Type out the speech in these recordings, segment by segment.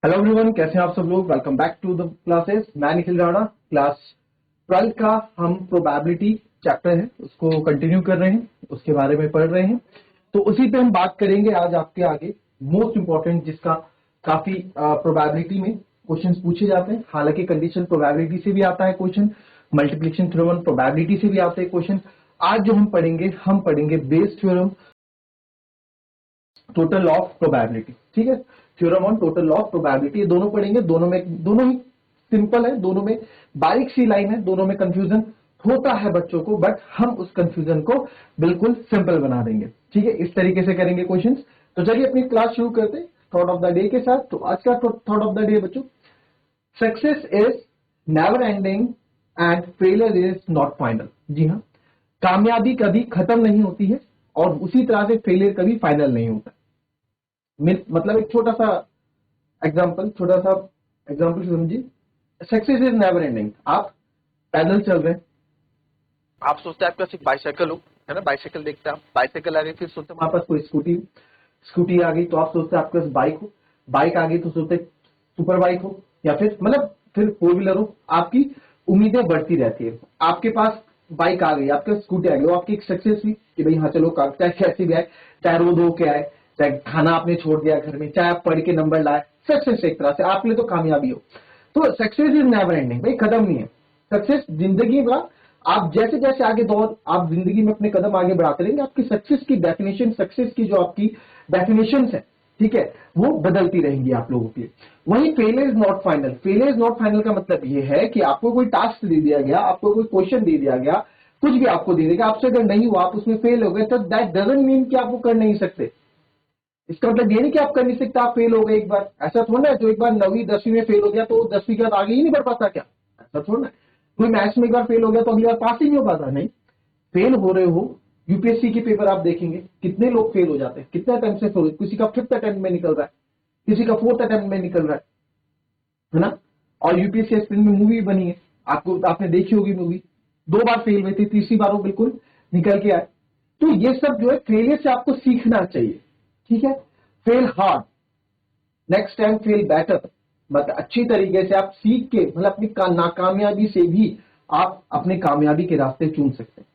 Hello everyone, कैसे हैं आप सब लोग। Welcome back to the classes. मैं निखिल राणा। क्लास 12 का हम प्रोबेबिलिटी चैप्टर है उसको कंटिन्यू कर रहे हैं, उसके बारे में पढ़ रहे हैं। तो उसी पे हम बात करेंगे आज आपके आगे। मोस्ट इंपॉर्टेंट जिसका काफी प्रोबेबिलिटी में क्वेश्चंस पूछे जाते हैं। हालांकि कंडीशन प्रोबेबिलिटी से भी आता है क्वेश्चन, मल्टीप्लिकेशन थ्योरम प्रोबेबिलिटी से भी आते हैं क्वेश्चन। आज जो हम पढ़ेंगे Bayes theorem total of probability. ठीक है, theorem on total of probability, दोनों पढ़ेंगे। दोनों ही सिंपल है, दोनों में बारीक सी लाइन है, दोनों में कंफ्यूजन होता है बच्चों को, बट हम उस कंफ्यूजन को बिल्कुल सिंपल बना देंगे। ठीक है, इस तरीके से करेंगे क्वेश्चंस। तो चलिए अपनी क्लास शुरू करते हैं थॉट ऑफ द डे के साथ। तो आज का थॉट ऑफ द डे बच्चों, success is never ending and failure is not final. जी हाँ, कामयाबी कभी खत्म नहीं होती है और उसी तरह से फेलियर कभी फाइनल नहीं होता। मतलब एक छोटा सा एग्जांपल समझिए। Success is never ending. आप पैदल चल रहे हैं, आप सोचते हैं आपके पास एक बाइसाइकिल हो, है ना, बाइसाइकिल देखते हैं आप, बाइसाइकिल आ गई, फिर सोचते हैं हमारे पास कोई स्कूटी आ गई, तो आप सोचते हैं आपके पास बाइक हो, बाइक आ गई तो सोचते सुपर बाइक हो, या फिर फोर व्हीलर हो। आपकी उम्मीदें बढ़ती रहती है। आपके पास बाइक आ गई, आपके पास स्कूटी आ गई, वो आपकी एक सक्सेस हुई कि भाई हाँ चलो, चाहे कैसी भी आए, चाहे रोड हो के आए, चाहे खाना आपने छोड़ दिया घर में, चाहे आप पढ़ के नंबर लाए, सक्सेस एक तरह से आपके लिए तो कामयाबी हो। तो सक्सेस इज नेवर एंडिंग, भाई खत्म नहीं है सक्सेस। जिंदगी का आप जैसे जैसे आगे आप जिंदगी में अपने कदम आगे बढ़ाते रहेंगे, आपकी सक्सेस की डेफिनेशन, सक्सेस की जो आपकी डेफिनेशन है, ठीक है, वो बदलती रहेंगी आप लोगों की। वहीं failure is not final. Failure is not final का मतलब ये है कि आपको कोई टास्क दे दिया गया, आपको कोई क्वेश्चन दे दिया गया, कुछ भी आपको दे देगा, आपसे अगर नहीं हुआ, आप उसमें फेल हो गए, तो दैट डजंट मीन कि आप वो कर नहीं सकते। इसका मतलब ये नहीं कि आप कर नहीं सकते, आप फेल हो गए एक बार, ऐसा थोड़ा है। जो एक बार 9वीं 10वीं में फेल हो गया तो 10वीं के बाद आगे ही नहीं बढ़ पाता क्या? ऐसा थोड़ा है। कोई मैथ्स में एक बार फेल हो गया तो अगली बार पास ही नहीं हो पाता, नहीं। फेल हो रहे हो, यूपीएससी के पेपर आप देखेंगे, कितने लोग फेल हो जाते हैं, कितने अटेम्प्ट से फेल, किसी का 5th अटेम्प्ट में निकल रहा है, किसी का 4th अटेम्प्ट में निकल रहा है ना। और यूपीएससी एस्पिरेंट में मूवी बनी है, आपने देखी होगी मूवी। 2 बार फेल हुए थे, तीसरी बार वो बिल्कुल निकल के आए। तो ये सब जो है, फेलियर से आपको सीखना चाहिए। ठीक है, fail hard, next time fail better. मतलब अच्छी तरीके से आप सीख के, मतलब अपनी नाकामयाबी से भी आप अपने कामयाबी के रास्ते चुन सकते हैं।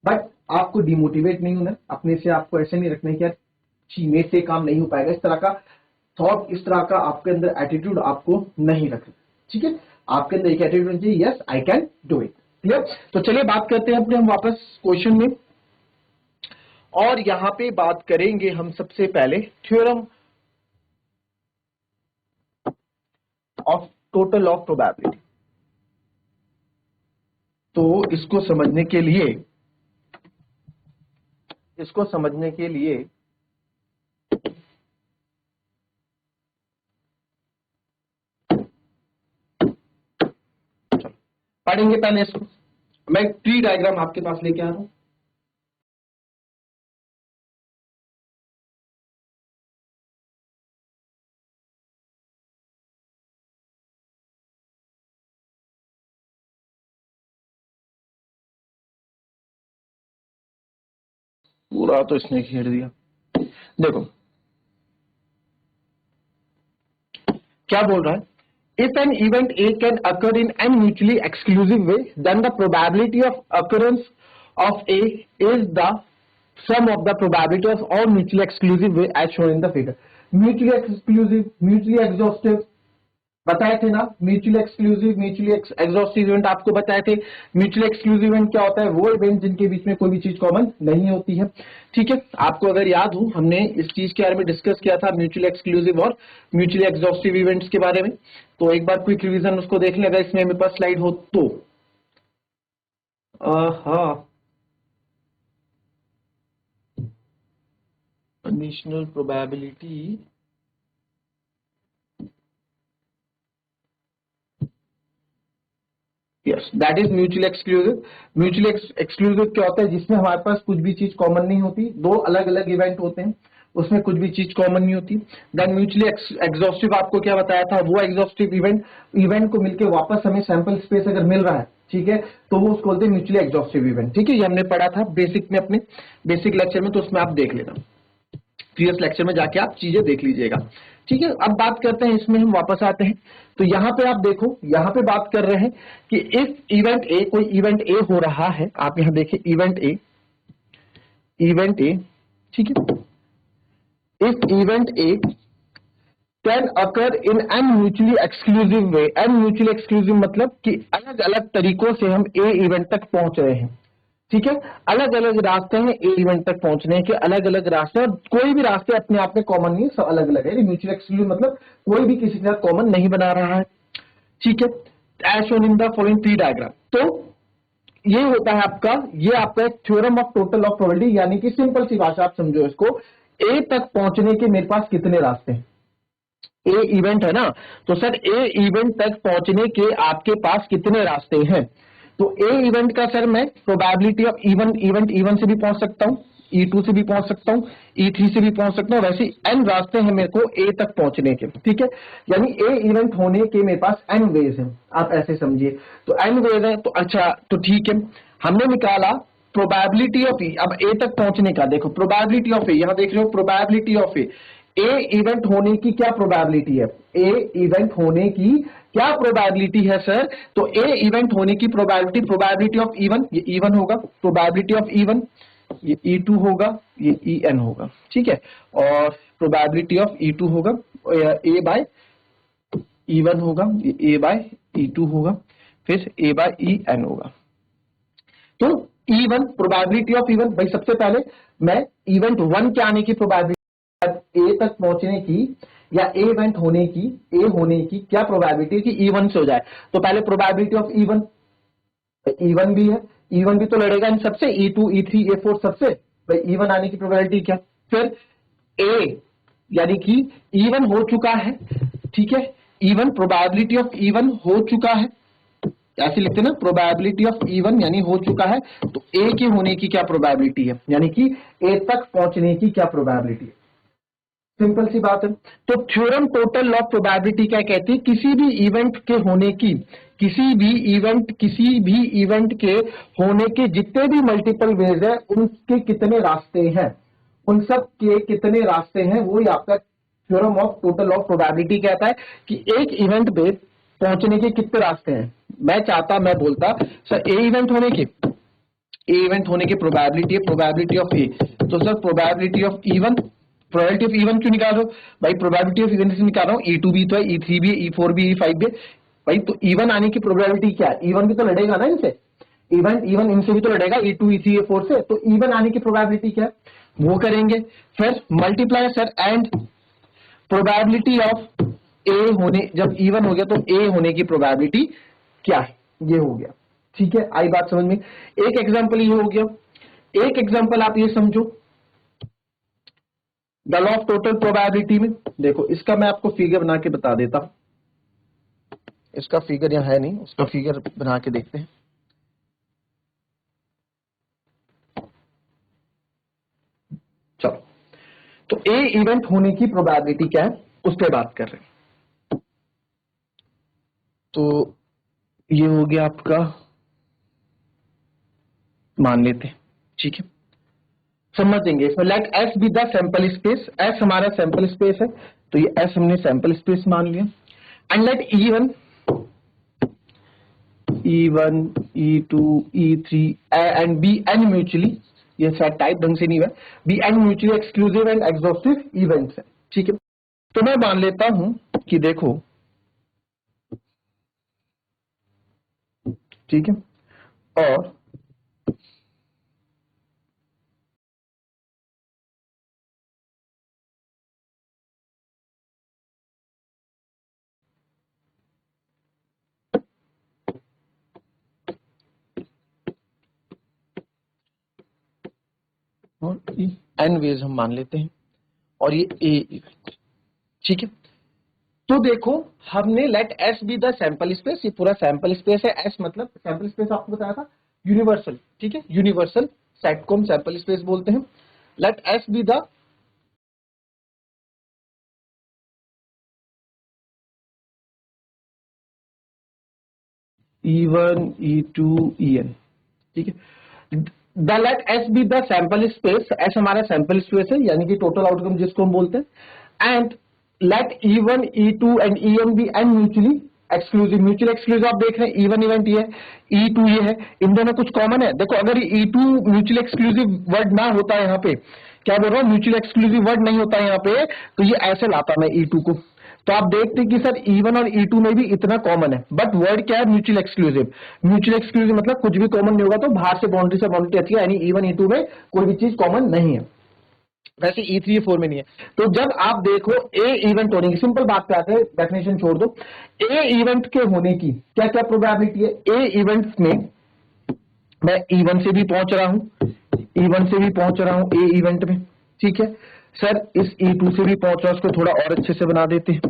बट आपको डिमोटिवेट नहीं होना, अपने से आपको ऐसे नहीं रखना है कि यार मेरे से काम नहीं हो पाएगा, इस तरह का थॉट, इस तरह का आपके अंदर एटीट्यूड आपको नहीं रखना। ठीक है, आपके अंदर एक एटीट्यूड चाहिए, yes I can do it. Clear. तो चलिए बात करते हैं अपने हम वापस क्वेश्चन में, और यहां पे बात करेंगे हम सबसे पहले theorem of total of probability. तो इसको समझने के लिए चलो पढ़ेंगे पहले इसको। मैं ट्री डायग्राम आपके पास लेके आ रहा हूं। पूरा तो इसने घेर दिया। देखो क्या बोल रहा है। If an event A can occur in a mutually exclusive way, then the probability of occurrence of A is the sum of the probability of all mutually exclusive way as shown in the figure. Mutually exclusive, mutually exhaustive बताए थे ना। Mutually exclusive, mutually exhaustive event आपको बताए थे। Mutually exclusive event क्या होता है? वो इवेंट जिनके बीच में कोई भी चीज कॉमन नहीं होती है। ठीक है, आपको अगर याद हो, हमने इस चीज के बारे में डिस्कस किया था, म्यूचुअली एक्सक्लूसिव और म्यूचुअली एग्जॉस्टिव इवेंट्स के बारे में। तो एक बार क्विक रिवीजन उसको देख लें, अगर इसमें मेरे पास स्लाइड हो तो। हाँ, conditional probability, yes that is mutually exclusive. Mutually exclusive क्या होता है? जिसमें हमारे पास कुछ भी चीज कॉमन नहीं होती, दो अलग अलग इवेंट होते हैं, उसमें कुछ भी चीज कॉमन नहीं होती। देन म्यूचुअली एग्जॉस्टिव आपको क्या बताया था? वो एग्जॉस्टिव इवेंट को मिलकर वापस हमें सैंपल स्पेस अगर मिल रहा है, ठीक है, तो वो उसको बोलते हैं म्यूचुअली एग्जॉस्टिव इवेंट। ठीक है, ये हमने पढ़ा था बेसिक में, अपने बेसिक लेक्चर में, तो उसमें आप देख लेना, प्रीवियस लेक्चर में जाके आप चीजें देख लीजिएगा। ठीक है, अब बात करते हैं इसमें, हम वापस आते हैं। तो यहाँ पे आप देखो, यहाँ पे बात कर रहे हैं कि इफ इवेंट ए, कोई इवेंट ए हो रहा है, आप यहाँ देखिए इवेंट ए, इवेंट ए, ठीक है, if event A can occur in an mutually exclusive way. An mutually exclusive मतलब कि अलग अलग तरीकों से हम ए इवेंट तक पहुंच रहे हैं, ठीक है, अलग अलग रास्ते हैं ए इवेंट तक पहुंचने के, अलग अलग रास्ते, और कोई भी रास्ते अपने आप में कॉमन नहीं है, सब अलग अलग है। म्यूचुअल एक्सक्लूसिव मतलब कोई भी किसी के साथ कॉमन नहीं बना रहा है, ठीक है, as shown in the following tree diagram. तो ये होता है आपका, ये आपका एक theorem of total of probability, यानी कि सिंपल सी भाषा आप समझो इसको, ए तक पहुंचने के मेरे पास कितने रास्ते हैं, ए इवेंट है ना, तो सर ए इवेंट तक पहुंचने के आपके पास कितने रास्ते हैं। तो ए इवेंट का सर मैं प्रोबेबिलिटी ऑफ इवेंट E1 से भी पहुंच सकता हूं, E2 से भी पहुंच सकता हूं, E3 से भी पहुंच सकता हूं, वैसे एन रास्ते हैं मेरे को ए तक पहुंचने के, ठीक है, यानी ए इवेंट होने के मेरे पास एन वेज हैं, आप ऐसे समझिए। तो एन वेज है, तो अच्छा, तो ठीक है, हमने निकाला प्रोबेबिलिटी ऑफ ई। अब ए तक पहुंचने का देखो, प्रोबेबिलिटी ऑफ ए, यहां देख रहे हो प्रोबेबिलिटी ऑफ ए इवेंट होने की क्या प्रोबेबिलिटी है, ए इवेंट होने की क्या प्रोबेबिलिटी है सर, तो ए इवेंट होने की प्रोबेबिलिटी, प्रोबेबिलिटी ऑफ E1, ये E1 होगा, प्रोबेबिलिटी ऑफ E1 ये E2 होगा, ये En होगा, ठीक है, और प्रोबेबिलिटी ऑफ E2 होगा A बाय E1 होगा, ये A बाय E2 होगा, फिर A बाय En होगा। तो E1 प्रोबेबिलिटी ऑफ E1, भाई सबसे पहले मैं इवेंट 1 के आने की प्रोबेबिलिटी, ए तक पहुंचने की या ए इवेंट होने की, ए होने की क्या प्रोबेबिलिटी कि E1 से हो जाए। तो पहले प्रोबेबिलिटी ऑफ E1, E1 भी है, E1 भी तो लड़ेगा इन सबसे, E2 E3 E4 सबसे, भाई E1 आने की प्रोबेबिलिटी क्या, फिर ए यानी कि E1 हो चुका है, ठीक है, E1 प्रोबेबिलिटी ऑफ E1 हो चुका है, ऐसे लिखते हैं ना, प्रोबेबिलिटी ऑफ E1 यानी हो चुका है, तो ए के होने की क्या प्रोबेबिलिटी है, यानी कि ए तक पहुंचने की क्या प्रोबेबिलिटी है, सिंपल सी बात है। तो थ्योरम टोटल ऑफ प्रोबेबिलिटी क्या कहती है, किसी भी इवेंट के होने की, किसी भी इवेंट के होने के जितने भी मल्टीपल वेज है, उनके कितने रास्ते हैं, उन सब के कितने रास्ते हैं, वो ही आपका theorem of total of probability कहता है कि एक इवेंट पे पहुंचने के कितने रास्ते हैं। मैं बोलता सर ए इवेंट होने के, ए इवेंट होने की प्रोबेबिलिटी है प्रोबेबिलिटी ऑफ ए, तो sir probability of E1, probability of E1 क्यों निकाल रहे हो भाई, प्रोबेबिलिटी ऑफ इवेंट से निकाल रहा हूं, E2 भी तो है, E3 भी है, E4 भी, E5 भी, भाई तो E1 आने की प्रोबेबिलिटी क्या है, E1 भी तो लड़ेगा ना इनसे, E1 इनसे भी तो लड़ेगा, E2 E3 E4 से, तो E1 आने की प्रोबेबिलिटी क्या है, वो करेंगे, फिर multiply sir and probability of a होने, जब E1 हो गया तो ए होने की प्रोबेबिलिटी क्या है, ये हो गया, ठीक है, आई बात समझ में। एक एग्जांपल ये हो गया, एक एग्जांपल आप ये समझो the law of total probability में, देखो इसका मैं आपको फिगर बना के बता देता हूं, इसका फिगर यहां है नहीं, उसका फिगर बना के देखते हैं। चलो, तो ए इवेंट होने की प्रोबेबिलिटी क्या है उस पर बात कर रहे हैं। तो ये हो गया आपका, मान लेते हैं, ठीक है, समझेंगे इसमें, let S be the sample space, S हमारा सैंपल स्पेस है, तो ये एस हमने सैंपल स्पेस मान लिया, and let E1 E2 E3 and be an mutually, ये शायद टाइप ढंग से नहीं है, be an mutually exclusive and exhaustive events है, ठीक है। तो मैं मान लेता हूं कि देखो, ठीक है, और एन वेज हम मान लेते हैं, और ये ए इवेंट, ठीक है। तो देखो हमने let S be the sample space, ये पूरा सैंपल स्पेस है, एस मतलब सैंपल स्पेस आपको बताया था यूनिवर्सल, ठीक है, यूनिवर्सल सेट को हम सैंपल स्पेस बोलते हैं। Let S be the E1 E2 En, ठीक है, the let S be the sample space, S हमारा सैंपल स्पेस है, यानी कि टोटल आउटकम जिसको हम बोलते हैं, and let E1 E2 and EN be and mutually exclusive. Mutually exclusive आप देख रहे हैं E1 इवेंट ये है, E2 ये है, इन दोनों कुछ कॉमन है। देखो अगर E2 म्यूचुअली एक्सक्लूसिव वर्ड ना होता है, यहाँ पे क्या बोल रहा हूँ, म्यूचुअली एक्सक्लूसिव वर्ड नहीं होता है यहाँ पे, तो ये ऐसे लाता मैं E2 को। तो आप देखते हैं कि सर E1 और E2 में भी इतना कॉमन है, बट वर्ड क्या है, म्यूचुअल एक्सक्लूसिव। म्यूचुअल एक्सक्लूसिव मतलब कुछ भी कॉमन नहीं होगा, तो बाहर से बाउंड्री अच्छी है, यानी E1 E2 में कोई भी चीज कॉमन नहीं है। वैसे E3 4 में नहीं है। तो जब आप देखो ए इवेंट होने की, सिंपल बात पे आते हैं, डेफिनेशन छोड़ दो, ए इवेंट के होने की क्या क्या प्रोबेबिलिटी है। ए इवेंट्स में मैं E1 से भी पहुंच रहा हूं, E1 से भी पहुंच रहा हूं ए इवेंट में, ठीक है सर। इस E2 से भी पहुंच रहा हूं, उसको थोड़ा और अच्छे से बना देते हैं।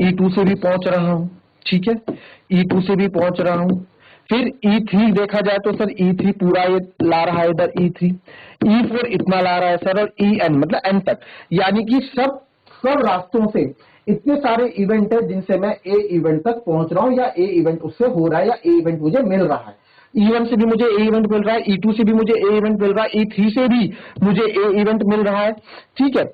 E2 से भी पहुंच रहा हूं, ठीक है, E2 से भी पहुंच रहा हूं। फिर E3 देखा जाए तो सर E3 पूरा ये ला रहा है इधर E3, E4 इतना ला रहा है सर, और En मतलब n तक, यानी कि सब रास्तों से इतने सारे इवेंट है जिनसे मैं ए इवेंट तक पहुंच रहा हूं, या ए इवेंट उससे हो रहा है, या ए इवेंट मुझे मिल रहा है। E1 से भी मुझे ए इवेंट मिल रहा है, E2 से भी मुझे ए इवेंट मिल रहा है, E3 से भी मुझे ए इवेंट मिल रहा है, ठीक है।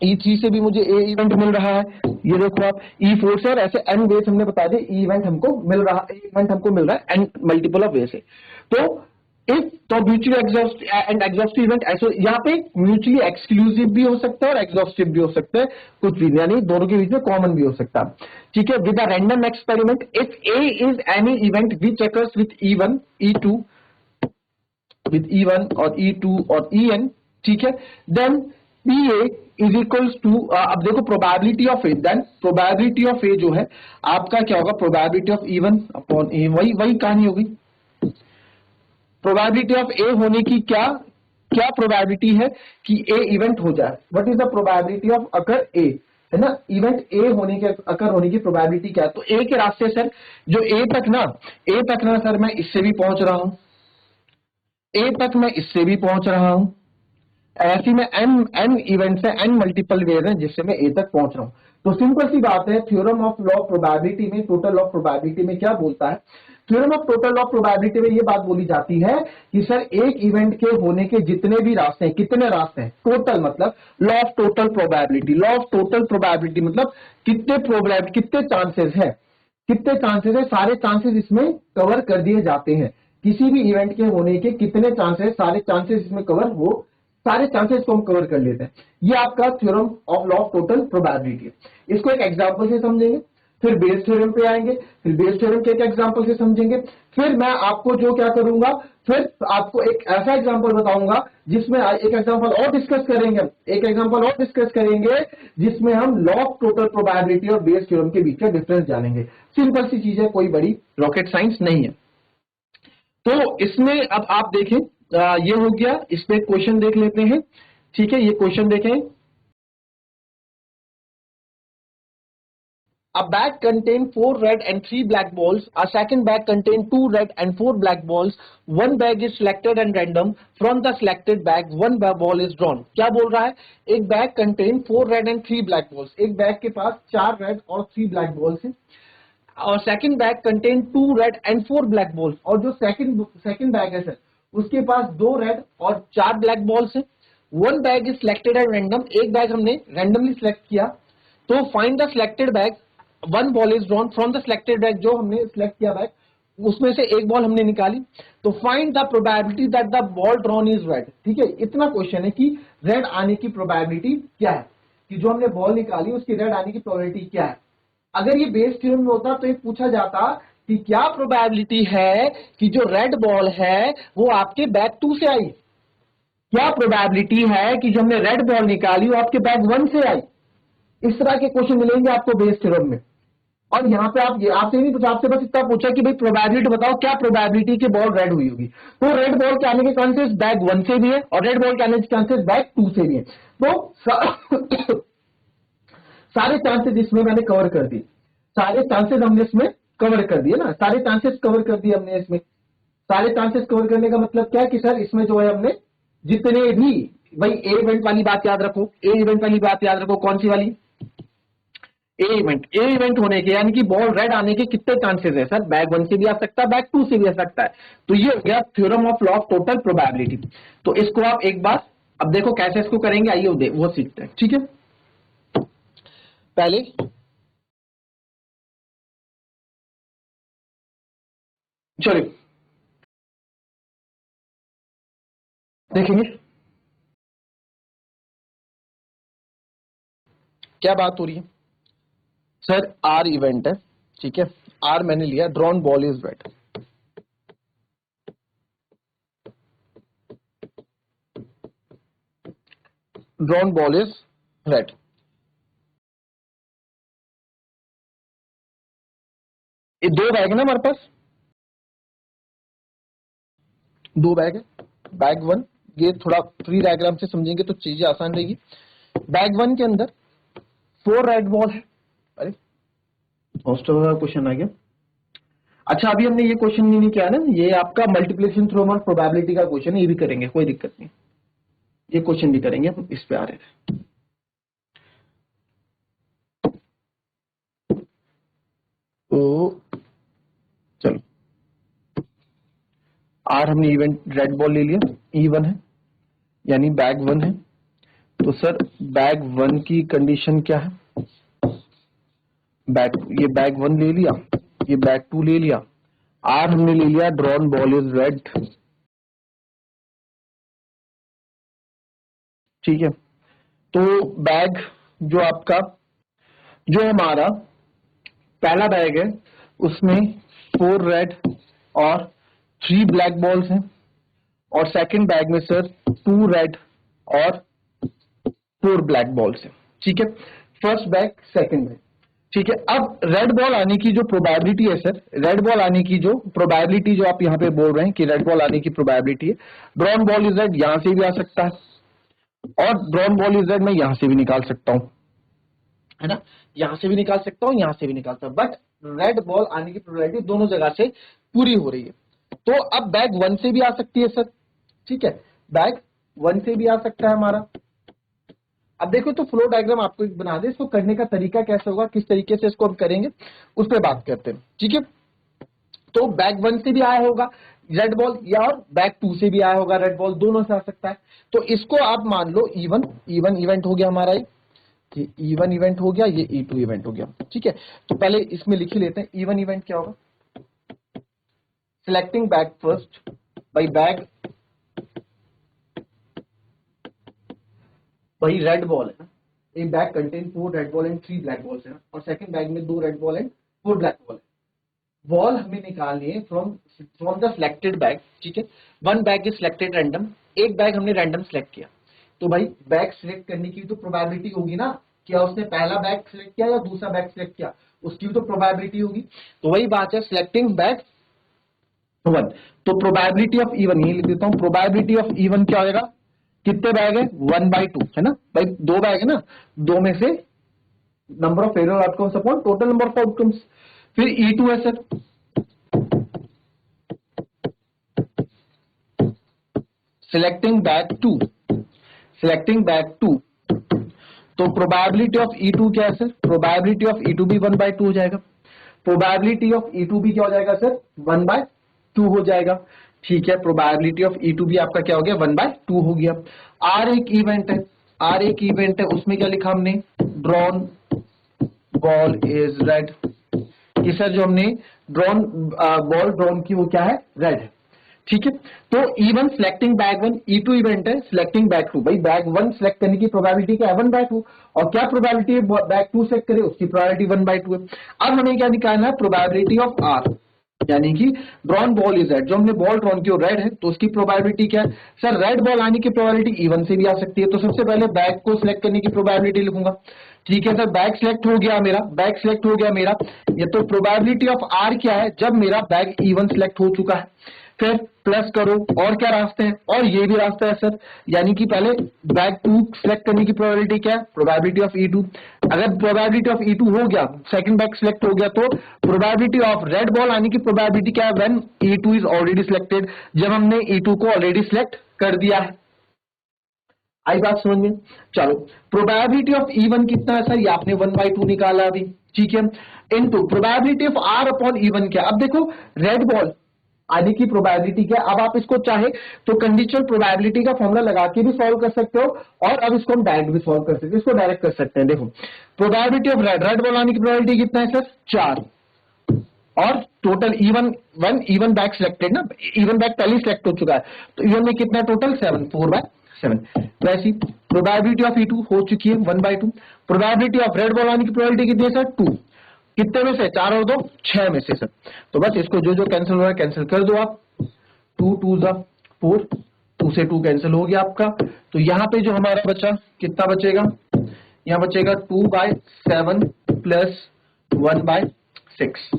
E3 से भी मुझे ए इवेंट मिल रहा है, ये देखो आप। E4 से, और ऐसे n वेज हमने बता दिए, ई इवेंट हमको मिल रहा है, इवेंट हमको मिल रहा है n मल्टीपल ऑफ वे से। तो इफ तो mutually exhaust and exhaustive event, ऐसे यहाँ पे म्यूचुअली एक्सक्लूसिव भी हो सकता है और एग्जॉस्टिव भी हो सकता है, कुछ भी यानी दोनों के बीच में कॉमन भी हो सकता है, ठीक है। With a random experiment, if A is any event which occurs with E1 E2, with E1 और E2 और En, ठीक है, then PA is equals to, अब देखो probability of A, then probability of A जो है आपका क्या होगा, प्रोबेबिलिटी ऑफ E1 अपॉन ए, वही कहानी होगी। प्रोबेबिलिटी ऑफ ए होने की क्या क्या प्रोबेबिलिटी है कि ए इवेंट हो जाए, what is the probability of occur A, है ना, इवेंट ए होने के अकर होने की प्रोबेबिलिटी क्या है। तो ए के रास्ते सर जो ए तक ना सर मैं इससे भी पहुंच रहा हूं, ए तक मैं इससे भी पहुंच रहा हूं, ऐसी में एन इवेंट्स है, एन मल्टीपल वेज है जिससे मैं ए तक पहुंच रहा हूं। तो सिंपल सी बात है, theorem of law of probability में, टोटल लॉ ऑफ प्रोबेबिलिटी में क्या बोलता है, theorem of total law of probability में ये बात बोली जाती है कि सर एक इवेंट के होने के जितने भी रास्ते हैं, कितने रास्ते हैं, टोटल मतलब law of total probability. Law of total probability मतलब कितने प्रोबेबिलिटी, कितने चांसेस है, कितने चांसेस है, सारे चांसेस इसमें कवर कर दिए जाते हैं। किसी भी इवेंट के होने के कितने चांसेस, सारे चांसेस इसमें कवर हो, सारे चांसेस को हम कवर कर लेते हैं। ये आपका theorem of law of total probability. इसको एक एग्जांपल से समझेंगे, फिर बेस थ्योरम पे आएंगे, फिर बेस थ्योरम के एक एग्जांपल से समझेंगे, फिर मैं आपको जो क्या करूंगा, फिर आपको एक ऐसा एग्जांपल बताऊंगा जिसमें एक एग्जांपल और डिस्कस करेंगे, एक एग्जांपल और डिस्कस करेंगे जिसमें हम लॉ ऑफ टोटल प्रोबेबिलिटी और बेस थ्योरम के बीच का डिफरेंस जानेंगे। सिंपल सी चीज है, कोई बड़ी रॉकेट साइंस नहीं है। तो इसमें अब आप देखें, ये हो गया, इसमें क्वेश्चन देख लेते हैं, ठीक है। ये क्वेश्चन देखें, a bag contained 4 red and 3 black balls, a second bag contained 2 red and 4 black balls, one bag is selected and random, from the selected bag one ball is drawn। क्या बोल रहा है, एक bag contain 4 red and 3 black balls, एक bag के पास 4 red और 3 black balls है, और second bag contain 2 red and 4 black balls, और जो सेकंड बैग है सर उसके पास 2 रेड और 4 ब्लैक बॉल्स है। One bag is selected and random, एक बैग हमने रैंडमली सिलेक्ट किया, तो find the selected bag, one ball is drawn from the selected bag, जो हमने सिलेक्ट किया बैग उसमें से एक बॉल हमने निकाली, तो find the probability that the ball drawn is red. ठीक है, इतना क्वेश्चन है कि रेड आने की प्रोबेबिलिटी क्या है, कि जो हमने बॉल निकाली उसकी रेड आने की प्रोबेबिलिटी क्या है। अगर ये बेस थ्योरम में होता तो ये पूछा जाता कि क्या प्रोबेबिलिटी है कि जो रेड बॉल है वो आपके बैग 2 से आई, क्या प्रोबेबिलिटी है कि जो हमने रेड बॉल निकाली वो आपके बैग 1 से आई। इस तरह के क्वेश्चन मिलेंगे आपको बेस थ्योरम में। और यहाँ पे आपसे नहीं पूछा, आपसे बस इतना पूछा कि भाई प्रोबेबिलिटी बताओ, क्या प्रोबेबिलिटी की बॉल रेड हुई होगी। तो रेड बॉल के आने के चांसेस बैग 1 से भी है और रेड बॉल के आने के चांसेस बैग 2 से भी है। तो सारे चांसेस इसमें मैंने कवर कर दिए, सारे चांसेस हमने इसमें कवर कर दिए ना, सारे चांसेस कवर कर दिए हमने इसमें। सारे चांसेस कवर करने का मतलब क्या कि सर इसमें जो है हमने जितने भी, भाई ए इवेंट वाली बात याद रखो, ए इवेंट वाली बात याद रखो, कौन सी वाली, ए इवेंट होने के, यानी कि बॉल रेड आने के कितने चांसेस है सर, बैग 1 से भी आ सकता है, बैग 2 से भी आ सकता है। तो ये हो गया theorem of law of total probability. तो इसको आप एक बार अब देखो कैसे इसको करेंगे, आइए वो सीखते हैं। ठीक है, पहले चलिए देखेंगे क्या बात हो रही है। सर आर इवेंट है, ठीक है, आर मैंने लिया, drawn ball is red, drawn ball is red. ये दो बैग है ना हमारे पास, दो बैग है, बैग वन, ये थोड़ा फ्री डायग्राम से समझेंगे तो चीजें आसान रहेगी। बैग वन के अंदर 4 रेड बॉल है। अरे हॉस्टल का क्वेश्चन आ गया। अच्छा अभी हमने ये क्वेश्चन नहीं किया ना, ये आपका मल्टीप्लिकेशन थ्रू और प्रोबेबिलिटी का क्वेश्चन है, ये भी करेंगे, कोई दिक्कत नहीं, ये क्वेश्चन भी करेंगे, हम इस पे आ रहे थे। तो चलो आर हमने इवेंट रेड बॉल ले लिया, E1 है यानी बैग वन है। तो सर बैग वन की कंडीशन क्या है, बैग, ये बैग वन ले लिया, ये बैग टू ले लिया, आर हमने ले लिया ड्रॉन बॉल इज रेड, ठीक है। तो बैग जो आपका, जो हमारा पहला बैग है उसमें 4 रेड और 3 ब्लैक बॉल्स हैं, और सेकंड बैग में सर 2 रेड और 4 ब्लैक बॉल्स हैं, ठीक है। फर्स्ट बैग सेकंड बैग, ठीक है। अब रेड बॉल आने की जो प्रोबेबिलिटी है सर, रेड बॉल आने की जो प्रोबेबिलिटी जो आप यहाँ पे बोल रहे हैं कि रेड बॉल आने की प्रोबेबिलिटी है, ड्रॉन बॉल इज रेड यहां से भी आ सकता है और ड्रॉन बॉल इज रेड मैं यहां से भी निकाल सकता हूं, है ना, यहां से भी निकाल सकता हूं, यहां से भी निकाल सकता हूं, बट रेड बॉल आने की प्रोबेबिलिटी दोनों जगह से पूरी हो रही है। तो अब बैग वन से भी आ सकती है सर, ठीक है, बैग वन से भी आ सकता है हमारा। अब देखो तो फ्लो डायग्राम आपको एक बना दे, इसको करने का तरीका कैसे होगा, किस तरीके से इसको हम करेंगे उस पर बात करते हैं, ठीक है। तो बैग वन से भी आया होगा रेड बॉल, या और बैग टू से भी आया होगा रेड बॉल, दोनों से आ सकता है। तो इसको आप मान लो E1 इवेंट हो गया हमारा, ये E1 इवेंट हो गया, ये E2 इवेंट हो गया, ठीक है। तो पहले इसमें लिख ही लेते हैं E1 इवेंट क्या होगा, selecting bag first by bag, वही रेड बॉल है ना, एक bag contain 4 red ball and 3 black balls है ना, और सेकंड बैग में 2 red ball and 4 black ball है। बॉल हमें निकालनी है फ्रॉम द सिलेक्टेड बैग, ठीक है। One bag is selected random, एक बैग हमने रैंडम सिलेक्ट किया, तो भाई बैग सिलेक्ट करने की तो प्रोबेबिलिटी होगी ना, क्या उसने पहला बैग सिलेक्ट किया या दूसरा बैग सिलेक्ट किया, उसकी भी तो प्रोबेबिलिटी होगी। तो वही बात है, सिलेक्टिंग बैग वन, तो प्रोबेबिलिटी ऑफ E1 ये लिख देता हूं, प्रोबेबिलिटी ऑफ E1 क्या होगा, कितने बैग है 1/2 है ना भाई, 2 बैग है ना, 2 में से number of failure outcomes upon total number of outcomes. फिर E2 है sir, selecting bag two, selecting bag two, तो प्रोबेबिलिटी ऑफ E2 क्या है सर, प्रोबेबिलिटी ऑफ E2 भी 1/2 हो जाएगा, प्रोबेबिलिटी ऑफ E2 भी क्या हो जाएगा सर 1/2 हो जाएगा, ठीक है। प्रोबेबिलिटी ऑफ E2 भी आपका क्या हो गया 1/2 हो गया। आर एक इवेंट है, आर एक इवेंट है, उसमें क्या लिखा हमने, ड्रॉन बॉल इज रेड, कि सर जो हमने ड्रॉन बॉल ड्रॉन की वो क्या है रेड है, ठीक है। तो E1 selecting bag one, E2 event है सिलेक्टिंग बैग टू, भाई बैग वन सिलेक्ट करने की प्रोबेबिलिटी क्या है 1/2, और क्या प्रोबेबिलिटी है बैग टू सिलेक्ट करे उसकी प्रोबेबिलिटी 1/2 है। अब हमें क्या निकालना है, प्रोबेबिलिटी ऑफ आर, यानी कि ड्रॉन बॉल इज रेड, जो हमने बॉल ड्रॉन की रेड है तो उसकी प्रोबेबिलिटी क्या है सर, रेड बॉल आने की प्रोबेबिलिटी E1 से भी आ सकती है, तो सबसे पहले बैग को सिलेक्ट करने की प्रोबेबिलिटी लिखूंगा, ठीक है सर। बैग सिलेक्ट हो गया मेरा, बैग सिलेक्ट हो गया मेरा, ये तो प्रोबेबिलिटी ऑफ आर क्या है, जब मेरा बैग E1 सिलेक्ट हो चुका है, फिर प्लस करो और क्या रास्ते हैं, और ये भी रास्ता है सर, यानी कि पहले बैग टू सिलेक्ट करने की प्रोबेबिलिटी क्या है, प्रोबेबिलिटी ऑफ E2, अगर प्रोबेबिलिटी ऑफ E2 हो गया, सेकंड बैग सिलेक्ट हो गया, तो प्रोबेबिलिटी ऑफ रेड बॉल आने की प्रोबेबिलिटी क्या है, when E2 is already selected, जब हमने E2 को ऑलरेडी सिलेक्ट कर दिया है। आई बात समझ में, चलो प्रोबेबिलिटी ऑफ E1 कितना है सर, ये आपने 1/2 निकाला अभी, ठीक है, into probability of R upon E1 क्या, अब देखो रेड बॉल आने की प्रोबेबिलिटी क्या है। अब आप इसको चाहे तो कंडीशनल प्रोबेबिलिटी का फॉर्मूला लगा के भी सॉल्व कर सकते हो, और अब इसको हम डायरेक्ट भी सॉल्व कर सकते हैं, इसको डायरेक्ट कर सकते हैं। देखो प्रोबेबिलिटी ऑफ रेड बॉल आने की प्रोबेबिलिटी कितना है सर, 4, और total even one even back selected ना, इवन बैक पहले सिलेक्ट हो चुका है, तो इवन में कितना टोटल 7, 4/7। वैसी प्रोबेबिलिटी ऑफ E2 हो चुकी है 1/2। प्रोबेबिलिटी ऑफ रेड बॉल आने की प्रोबेबिलिटी कितनी है सर, 2। कितने में से, 4 और 2 6 में से सर। तो बस इसको जो जो कैंसिल हो रहा है कैंसिल कर दो आप, 2 2 4, 2 से 2 कैंसिल हो गया आपका। तो यहां पे जो हमारा बचा कितना बचेगा, यहां बचेगा 2/7 प्लस 1/6,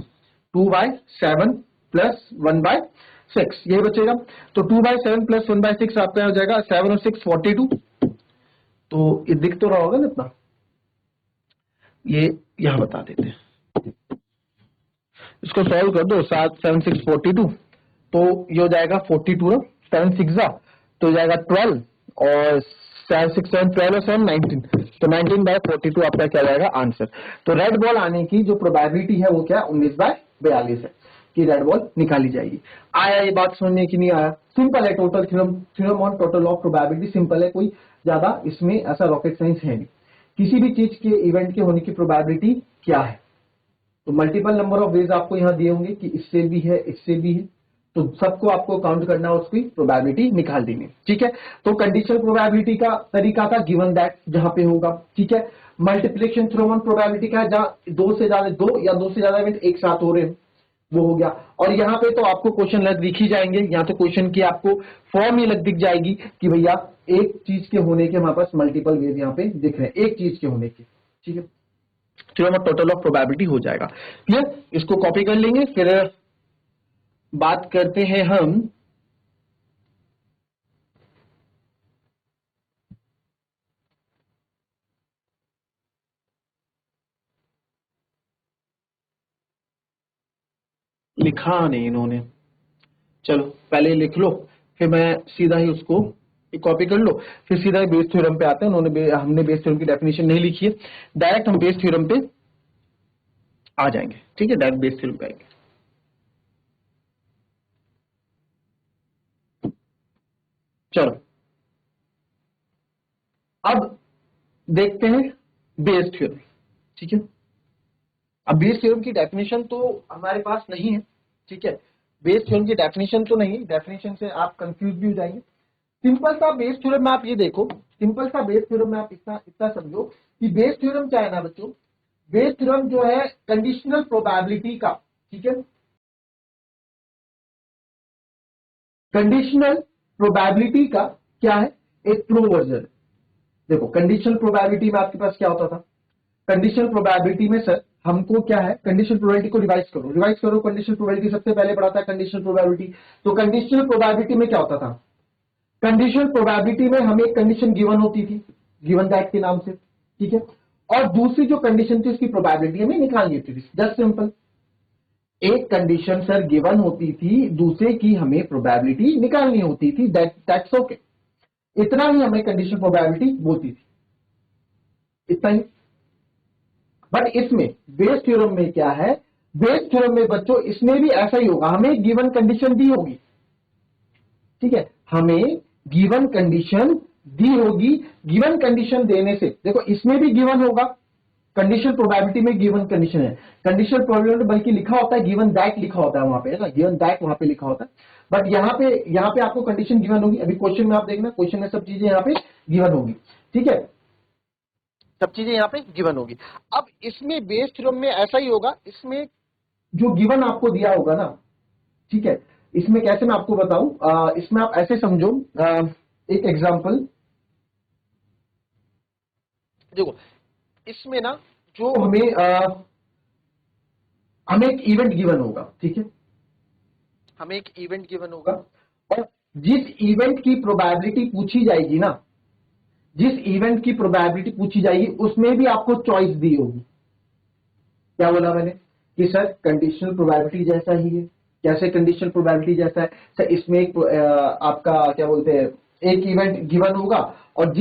2/7 प्लस 1/6 यही बचेगा। तो 2/7 प्लस 1/6 आपका हो जाएगा 7 और 6 42। तो ये दिख तो रहा होगा ना इतना, ये यहां बता देते हैं, इसको सॉल्व कर दो, 7 7 6 42, तो ये हो जाएगा 42 ना, 7 6 जा तो हो जाएगा 12, और 7 6 7 12 और 7 19, तो 19/42 आपका क्या जाएगा आंसर। तो रेड बॉल आने की जो प्रोबेबिलिटी है वो क्या 19/42 है कि रेड बॉल निकाली जाएगी। आया ये बात सुनने की नहीं आया, सिंपल है, total theorem on total of probability simple है, कोई ज्यादा इसमें ऐसा रॉकेट साइंस है नहीं। किसी भी चीज के इवेंट के होने की प्रोबेबिलिटी क्या है, तो मल्टीपल नंबर ऑफ वेज आपको यहां दिए होंगे कि इससे भी है इससे भी है, तो सबको आपको काउंट करना है, उसकी प्रोबेबिलिटी निकाल देनी, ठीक है। तो कंडीशनल प्रोबेबिलिटी का तरीका था गिवन दैट जहां पे होगा, ठीक है। मल्टीप्लिकेशन थ्रू वन प्रोबेबिलिटी का है जहां दो या दो से ज्यादा इवेंट एक साथ हो रहे हैं, वो हो गया। और यहाँ पे तो आपको क्वेश्चन लग दिख ही जाएंगे, यहाँ तो क्वेश्चन की आपको फॉर्म ही लग दिख जाएगी कि भैया एक चीज के होने के हमारे पास मल्टीपल वेज यहाँ पे दिख रहे हैं, एक चीज के होने के, ठीक है। Theorem of total of probability हो जाएगा क्लियर। इसको कॉपी कर लेंगे, फिर बात करते हैं हम लिखा नहीं इन्होंने, चलो पहले लिख लो, फिर मैं सीधा ही उसको कॉपी कर लो, फिर सीधा ही बेस थ्योरम पे आते हैं। हमने बेस थ्योरम की डेफिनेशन नहीं लिखी है, डायरेक्ट हम बेस थ्योरम पे आ जाएंगे, ठीक है, डायरेक्ट बेस थ्योरम पे आएंगे। चलो अब देखते हैं बेस थ्योरम, ठीक है। अब बेस थ्योरम की डेफिनेशन तो हमारे पास नहीं है, ठीक है। बेस थ्योरम की डेफिनेशन तो नहीं, डेफिनेशन से आप कंफ्यूज भी हो जाएंगे। सिंपल सा बेस थ्योरम में आप ये देखो, सिंपल सा बेस थ्योरम में आप इतना इतना समझो कि बेस थ्योरम क्या है ना बच्चों, बेस थ्योरम जो है कंडीशनल प्रोबेबिलिटी का, ठीक है, कंडीशनल प्रोबेबिलिटी का क्या है, एक प्रो वर्जन। देखो कंडीशनल प्रोबेबिलिटी में आपके पास क्या होता था, कंडीशनल प्रोबेबिलिटी में सर हमको क्या है, कंडीशनल प्रोबेबिलिटी को रिवाइज करो। कंडीशनल प्रोबेबिलिटी सबसे पहले पढ़ा था कंडीशनल प्रोबेबिलिटी। तो कंडीशनल प्रोबेबिलिटी में क्या होता था, कंडीशनल प्रोबेबिलिटी में हमें एक कंडीशन गिवन होती थी, गिवन दैट के नाम से, ठीक है। और दूसरी जो कंडीशन थी उसकी प्रोबेबिलिटी हमें निकालनी होती थी, जस्ट सिंपल। एक कंडीशन सर गिवन होती थी, दूसरे की हमें प्रोबेबिलिटी निकालनी होती थी, दैट्स ओके। इतना ही हमें कंडीशन प्रोबेबिलिटी बोलती थी, इतना ही। बट इसमें बेस थ्योरम में क्या है, बेस थ्योरम में बच्चों इसमें भी ऐसा ही होगा, हमें गिवन कंडीशन दी होगी, ठीक है, हमें गिवन कंडीशन दी होगी। गिवन कंडीशन देने से देखो इसमें भी गिवन होगा, कंडीशन प्रोबेबिलिटी में गिवन कंडीशन है, कंडीशन प्रोबेबिलिटी बल्कि लिखा होता है गिवन दैट, लिखा होता है वहां पे, है ना, गिवन दैट वहां पे लिखा होता है। बट यहाँ पे आपको कंडीशन गिवन होगी। अभी क्वेश्चन में आप देखना, क्वेश्चन में सब चीजें यहाँ पे गिवन होगी, ठीक है, सब चीजें यहाँ पे गिवन होगी। अब इसमें बेस थ्योरम में ऐसा ही होगा, इसमें जो गिवन आपको दिया होगा ना, ठीक है, इसमें कैसे मैं आपको बताऊं, इसमें आप ऐसे समझो, एक एग्जांपल देखो, इसमें ना जो हमें एक इवेंट गिवन होगा, ठीक है, हमें एक इवेंट गिवन होगा, और जिस इवेंट की प्रोबेबिलिटी पूछी जाएगी ना, जिस इवेंट की प्रोबेबिलिटी पूछी जाएगी उसमें भी आपको चॉइस दी होगी। क्या बोला मैंने कि सर कंडीशनल प्रोबेबिलिटी जैसा ही है, कैसे कंडीशनल प्रोबेबिलिटी जैसा है सर, इसमें एक आपका क्या बोलते हैं, एक इवेंट गिवन होगा और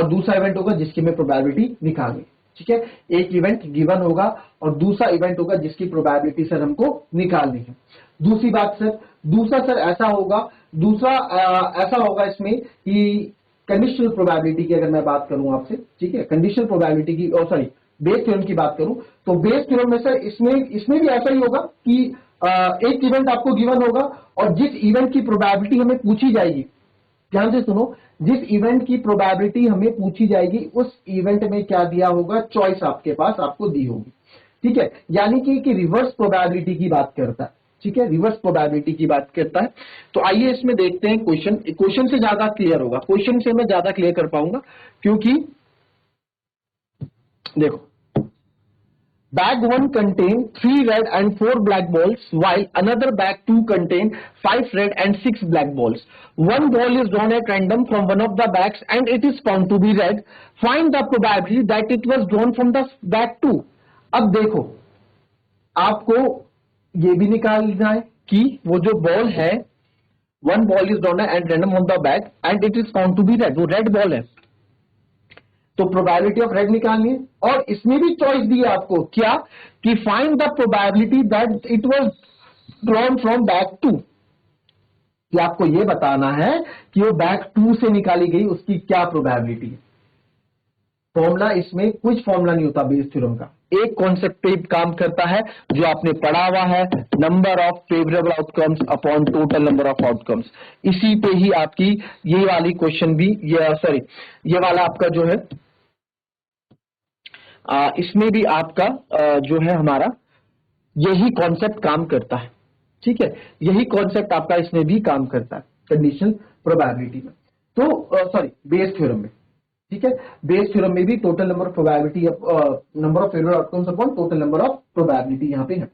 दूसरा इवेंट होगा जिसकी हमें प्रोबेबिलिटी निकालनी, ठीक है। एक इवेंट गिवन होगा और दूसरा इवेंट होगा जिसकी प्रोबेबिलिटी सर हमको निकालनी है। दूसरी बात सर, दूसरा सर ऐसा होगा, दूसरा ऐसा होगा इसमें कि कंडीशनल प्रोबेबिलिटी की अगर मैं बात करूं आपसे, ठीक है, कंडीशनल प्रोबेबिलिटी की, सॉरी बेस थ्योरम की बात करूं, तो बेस थ्योरम में सर इसमें भी ऐसा ही होगा कि एक इवेंट आपको गिवन होगा और जिस इवेंट की प्रोबेबिलिटी हमें पूछी जाएगी, ध्यान से सुनो, जिस इवेंट की प्रोबेबिलिटी हमें पूछी जाएगी उस इवेंट में क्या दिया होगा, चॉइस आपके पास आपको दी होगी, ठीक है, यानी कि रिवर्स प्रोबेबिलिटी की बात करता है, ठीक है, रिवर्स प्रोबेबिलिटी की बात करता है। तो आइए इसमें देखते हैं, क्वेश्चन से ज्यादा क्लियर होगा, क्वेश्चन से मैं ज्यादा क्लियर कर पाऊंगा, क्योंकि देखो, bag 1 contain 3 red and 4 black balls, while another bag 2 contain 5 red and 6 black balls. One ball is drawn at random from one of the bags and it is found to be red. Find the probability that it was drawn from the bag 2. अब देखो, आपको ये भी निकालना है कि वो जो बॉल है, one ball is drawn at random on the bag and it is found to be red, वो रेड बॉल है, तो प्रोबेबिलिटी ऑफ रेड निकालनी है। और इसमें भी चॉइस दी है आपको, क्या कि find the probability that it was drawn from bag 2, कि आपको यह बताना है कि वो बैग 2 से निकाली गई, उसकी क्या प्रोबेबिलिटी है। फॉर्मूला, इसमें कुछ फॉर्मूला नहीं होता बेस थ्योरम का, एक कॉन्सेप्ट पे काम करता है जो आपने पढ़ा हुआ है, number of favourable outcomes upon total number of outcomes. इसी पे ही आपकी ये वाली क्वेश्चन भी, ये वाला आपका जो है, इसमें भी आपका जो है हमारा यही कॉन्सेप्ट काम करता है, ठीक है, यही कॉन्सेप्ट आपका इसमें भी काम करता है कंडीशनल प्रोबेबिलिटी में, तो सॉरी बेस थ्योरम में, ठीक है, बेस थ्योरम में भी total number of probability, number of favourable outcomes upon total number of probability यहां पे है।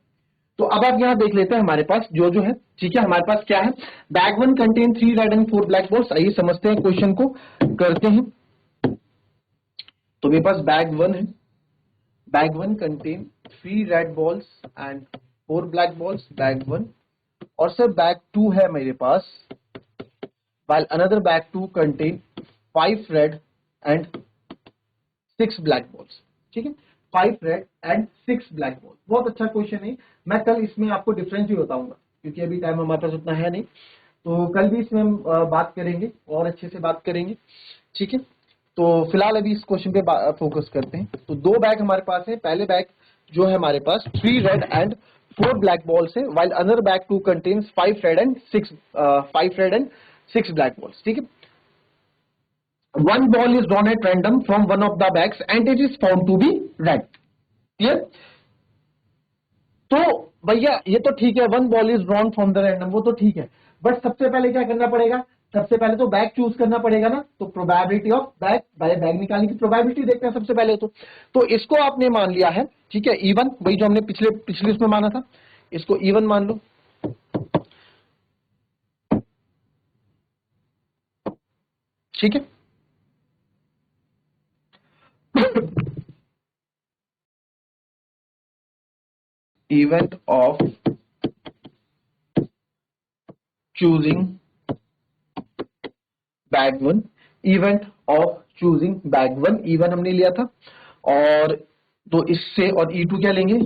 तो अब आप यहां देख लेते हैं हमारे पास जो है, ठीक है, हमारे पास क्या है, bag 1 contain 3 red and 4 black balls. आइए समझते हैं, क्वेश्चन को करते हैं। तो मेरे पास बैग 1 है, bag 1 contain 3 red balls and 4 black balls, bag 1, और सर बैग 2 है मेरे पास, while another bag 2 contain 5 red and 6 black balls, ठीक है, 5 रेड एंड 6 ब्लैक बॉल। बहुत अच्छा क्वेश्चन है, मैं कल इसमें आपको डिफरेंस भी बताऊंगा, क्योंकि अभी टाइम हमारे पास उतना है नहीं, तो कल भी इसमें हम बात करेंगे और अच्छे से बात करेंगे, ठीक है। तो फिलहाल अभी इस क्वेश्चन पे फोकस करते हैं। तो दो बैग हमारे पास है, पहले बैग जो है हमारे पास 3 रेड एंड 4 ब्लैक बॉल्स है, while another bag 2 contains 5 red and 6 black balls, ठीक है। One ball is drawn at random from one of the bags and it is found to be red, clear. तो भैया ये तो ठीक है, one ball is drawn from the random, वो तो ठीक है, बट सबसे पहले क्या करना पड़ेगा, सबसे पहले तो बैग चूज करना पड़ेगा ना, तो प्रोबेबिलिटी ऑफ बैग, बैग निकालने की प्रोबेबिलिटी देखते हैं सबसे पहले। तो इसको आपने मान लिया है, ठीक है, इवन, वही जो हमने पिछले उसमें माना था, इसको इवन मान लो, ठीक है। Event of choosing bag 1, event of choosing bag 1, even हमने लिया था, और तो इससे और E2 क्या लेंगे,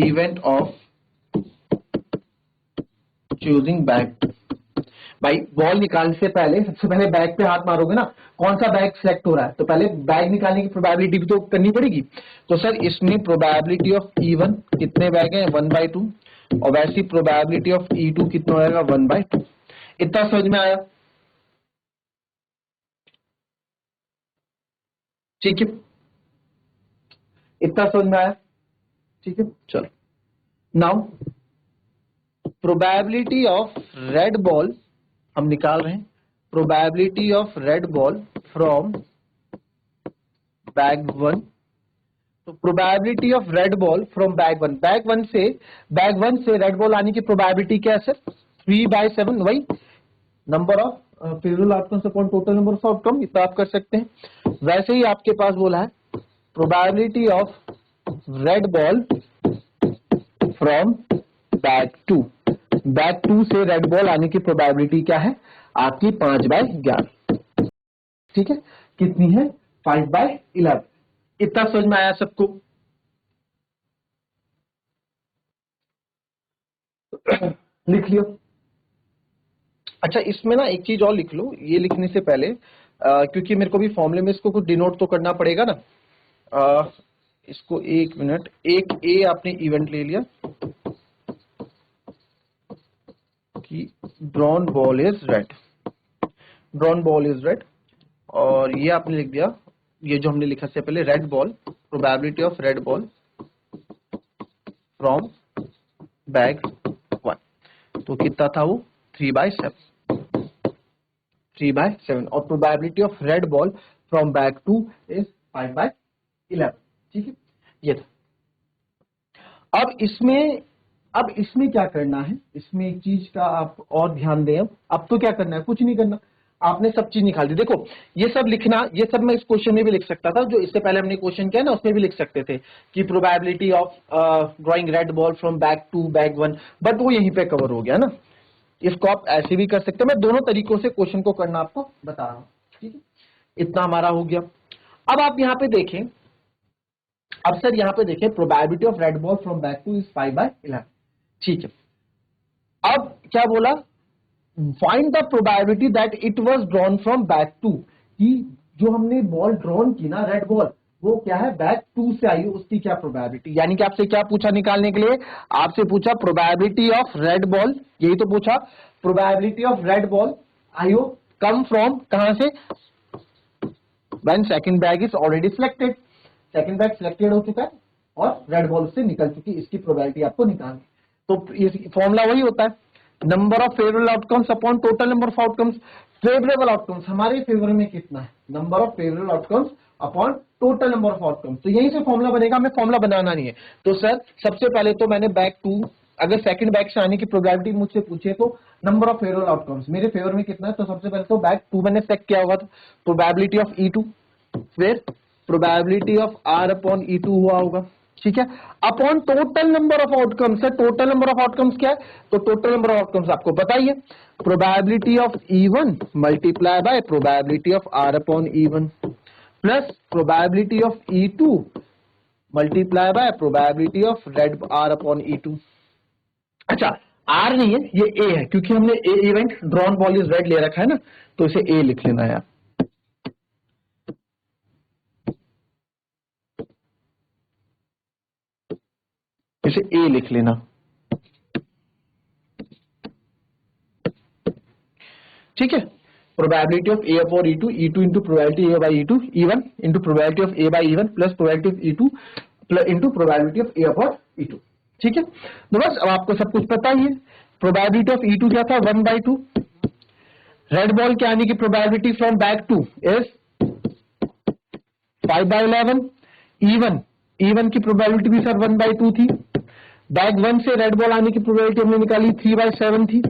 इवेंट ऑफ चूजिंग बैग। भाई बॉल निकालने से पहले सबसे पहले बैग पे हाथ मारोगे ना, कौन सा बैग सिलेक्ट हो रहा है, तो पहले बैग निकालने की प्रोबेबिलिटी भी तो करनी पड़ेगी। तो सर इसमें प्रोबेबिलिटी ऑफ E1 कितने बैग हैं, 1/2, और वैसी प्रोबेबिलिटी ऑफ E2 कितना होगा, 1/2। इतना समझ में आया, ठीक है, इतना समझ में आया, ठीक है। चलो now probability of red ball हम निकाल रहे हैं, probability of red ball from bag 1। तो probability of red ball from bag 1, bag one से रेड बॉल आने की प्रोबेबिलिटी क्या है सर, 3/7, वही number of favourable outcomes upon total number of outcome, इतना आप कर सकते हैं। वैसे ही आपके पास बोला है probability of red ball from bag 2, bag 2 से रेड बॉल आने की प्रोबेबिलिटी क्या है आपकी, 5/11, ठीक है, कितनी है, 5/11। इतना समझ में आया सबको, लिख लियो। अच्छा, इसमें ना एक चीज और लिख लो, ये लिखने से पहले क्योंकि मेरे को भी फॉर्मूले में इसको कुछ डिनोट तो करना पड़ेगा ना। इसको एक मिनट, एक ए आपने इवेंट ले लिया कि drawn ball is red, drawn ball is red, और ये आपने लिख दिया, ये जो हमने लिखा से पहले, red ball, probability of red ball from bag 1, तो कितना था वो 3/7, 3/7, और probability of red ball from bag 2 is 5/11। ठीक है, ये था। अब इसमें क्या करना है, इसमें एक चीज का आप और ध्यान दें। अब तो क्या करना है, कुछ नहीं करना, आपने सब चीज निकाल दी। देखो ये सब लिखना, ये सब मैं इस क्वेश्चन में भी लिख सकता था, जो इससे पहले हमने क्वेश्चन किया ना उसमें भी लिख सकते थे कि probability of drawing red ball from bag 2 bag 1, but वो यहीं पे कवर हो गया ना। इसको आप ऐसे भी कर सकते हैं, मैं दोनों तरीकों से क्वेश्चन को करना आपको बता रहा हूं। ठीक है, इतना हमारा हो गया। अब आप यहाँ पे देखें, अब सर यहाँ पे देखें, probability of red ball from bag 2 is 5/11। ठीक है, अब क्या बोला, find the probability that it was drawn from bag 2, कि जो हमने बॉल ड्रॉन की ना रेड बॉल, वो क्या है बैग 2 से आई, उसकी क्या प्रोबेबिलिटी, यानी कि आपसे क्या पूछा निकालने के लिए, आपसे पूछा प्रोबेबिलिटी ऑफ रेड बॉल, यही तो पूछा, प्रोबेबिलिटी ऑफ रेड बॉल आई हो कम फ्रॉम कहां से, when second bag is already selected, second bag selected हो चुका है और रेड बॉल से निकल चुकी, इसकी प्रोबेबिलिटी आपको निकालनी। तो फॉर्मूला वही होता है, number of favourable outcomes upon total number of outcomes. Favourable outcomes हमारे फेवर में कितना है, number of favourable outcomes upon total number of outcomes, तो यहीं से फॉर्मूला बनेगा, हमें फॉर्मूला बनाना नहीं है। तो सर सबसे पहले तो मैंने बैग 2, अगर सेकंड बैग से आने की प्रोबेबिलिटी मुझसे पूछे तो नंबर ऑफ फेवरेबल आउटकम्स मेरे फेवर में कितना है, तो सबसे पहले तो बैग 2 मैंने सेलेक्ट किया होगा, तो प्रोबेबिलिटी ऑफ E2, फिर probability of R upon E2 हुआ होगा। ठीक है, upon total number of outcomes है, टोटल नंबर ऑफ आउटकम्स क्या है, तो टोटल नंबर ऑफ आउटकम्स आपको पता ही है, probability of E1 multiply by probability of R upon E1 plus probability of E2 multiply by probability of red R upon E2। अच्छा, R नहीं है, ये A है, क्योंकि हमने A event drawn ball is red ले रखा है ना, तो इसे A लिख लेना है। इसे A लिख लेना। ठीक है, probability of A upon E2, E2 into probability A by E2, E1 into probability of A by E1 plus probability of E2 plus into probability of A upon E2। ठीक है, तो बस अब आपको सब कुछ पता ही है। प्रोबेबिलिटी ऑफ E2 क्या था, 1/2, रेड बॉल के आने की probability from bag 2 is 5/11, E1, E1 की प्रोबेबिलिटी भी सर 1/2 थी, बैग 1 से रेड बॉल आने की प्रोबेबिलिटी हमने निकाली 3/7 थी,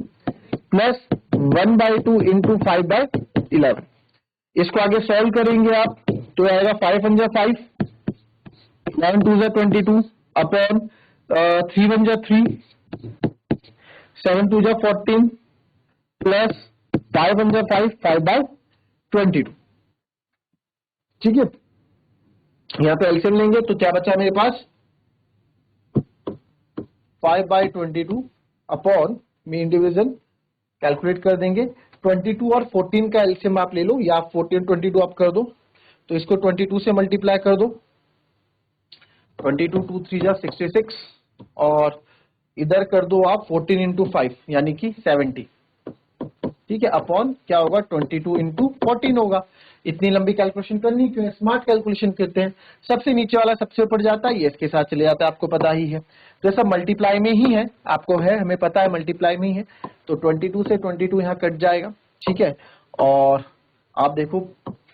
प्लस 1/2 इंटू 5/11। इसको आगे सॉल्व करेंगे आप तो आएगा 5 1 5, 9 2 22 अपॉन 3 1 3, 7 2 14 प्लस 5 1 5, 5/22। ठीक है, यहाँ पे एलसीएम लेंगे तो क्या बचा मेरे पास, 5/22 अपॉन मीन डिवीजन कैलकुलेट कर देंगे, 22 और 14 का एलसीएम आप ले लो, या 14 22 आप कर दो, तो इसको 22 से मल्टीप्लाई कर दो, 22 2 3 जा 66, और इधर कर दो आप 14 इंटू 5 यानी कि 70। ठीक है, अपॉन क्या होगा 22 इंटू 14 होगा। इतनी लंबी कैलकुलेशन करनी क्यों है, स्मार्ट कैलकुलेशन करते हैं, सबसे नीचे वाला सबसे ऊपर जाता है, ये इसके साथ चले जाता है, आपको पता ही है। तो सब मल्टीप्लाई में ही है, आपको है, हमें पता है मल्टीप्लाई में ही है, तो 22 से 22 यहाँ कट जाएगा। ठीक है, और आप देखो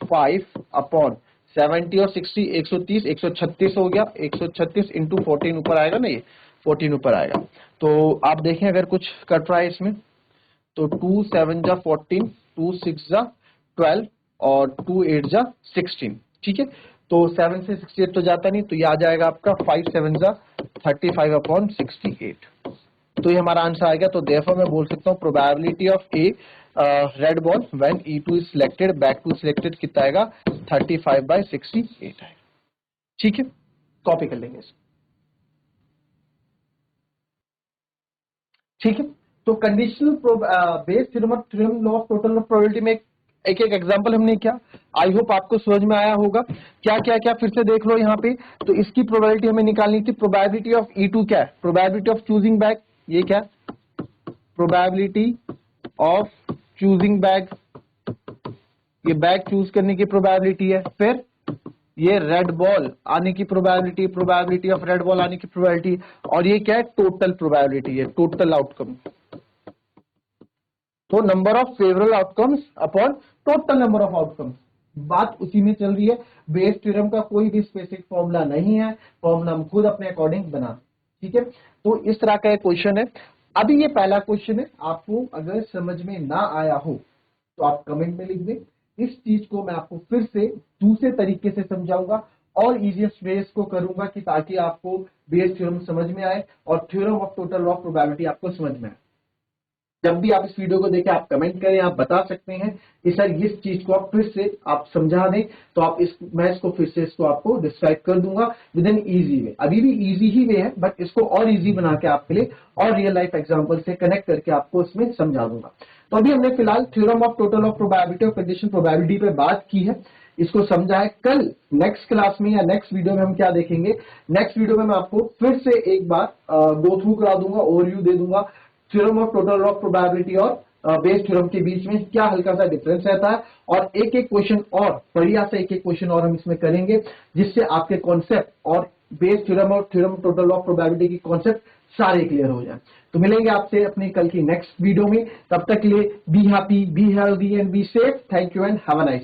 5 अपॉन 70 और 60 130, 136 हो गया, 136 इंटू 14 ऊपर आएगा ना, ये 14 ऊपर आएगा। तो आप देखें अगर कुछ कट रहा है इसमें, तो 2 7 जा 14, 2 6 जा 12 और 2 8 जा 16। ठीक है, तो 7 से 68 तो जाता नहीं, तो ये आ जाएगा आपका 5 7 जा 35 अपॉन 68। तो ये हमारा आंसर आ गया। तो देयरफॉर मैं बोल सकता हूँ probability of A red ball when E2 is selected, back 2 selected, कितना आएगा 35/68 आएगा। ठीक है, कॉपी कर लेंगे इसको। ठीक है, तो कंडीशनल बेस थ्योरम और theorem law of total probability में एक एक एग्जांपल हमने किया। आई होप आपको समझ में आया होगा। क्या क्या क्या फिर से देख लो यहाँ पे। तो इसकी प्रोबेबिलिटी हमें निकालनी थी। प्रोबेबिलिटी ऑफ E2 क्या है? प्रोबेबिलिटी ऑफ चूजिंग बैग, ये क्या? प्रोबेबिलिटी ऑफ चूजिंग बैग, ये बैग चूज करने की प्रोबेबिलिटी है। फिर ये रेड बॉल आने की probability, probability of red ball आने की प्रोबेबिलिटी। और ये क्या है? टोटल प्रोबेबिलिटी है, टोटल आउटकम। तो number of favourable outcomes upon total number of outcomes, बात उसी में चल रही है। बेस थ्योरम का कोई भी स्पेसिफिक फॉर्मूला नहीं है, फॉर्मूला हम खुद अपने अकॉर्डिंग बना। ठीक है, तो इस तरह का एक क्वेश्चन है। अभी ये पहला क्वेश्चन है, आपको अगर समझ में ना आया हो तो आप कमेंट में लिख दें। इस चीज को मैं आपको फिर से दूसरे तरीके से समझाऊंगा और इजीएस्ट वे इसको करूंगा कि ताकि आपको बेस थ्योरम समझ में आए और theorem of total law of probability आपको समझ में आए। जब भी आप इस वीडियो को देखें आप कमेंट करें, आप बता सकते हैं कि सर इस चीज को आप फिर से आप समझा दें, तो आप मैं इसको फिर से इसको आपको डिस्क्राइब कर दूंगा विद एन इजी वे। अभी भी इजी ही वे है, बट इसको और इजी बना के आपके लिए और रियल लाइफ एग्जांपल से कनेक्ट करके आपको इसमें समझा दूंगा। तो अभी हमने फिलहाल theorem of total of probability और कंडीशन प्रोबेबिलिटी पे बात की है, इसको समझा है। कल नेक्स्ट क्लास में या नेक्स्ट वीडियो में हम क्या देखेंगे? नेक्स्ट वीडियो में मैं आपको फिर से एक बार गो थ्रू करा दूंगा, ओवरव्यू दे दूंगा theorem of total of probability और बेस थ्योरम के बीच में क्या हल्का सा डिफरेंस रहता है। और एक एक क्वेश्चन और बढ़िया से एक एक क्वेश्चन और हम इसमें करेंगे, जिससे आपके कॉन्सेप्ट और बेस थ्योरम और थ्योरम टोटल ऑफ प्रोबेबिलिटी की कॉन्सेप्ट सारे क्लियर हो जाए। तो मिलेंगे आपसे अपनी कल की नेक्स्ट वीडियो में। तब तक के लिए be happy, be healthy and be safe. Thank you and have a nice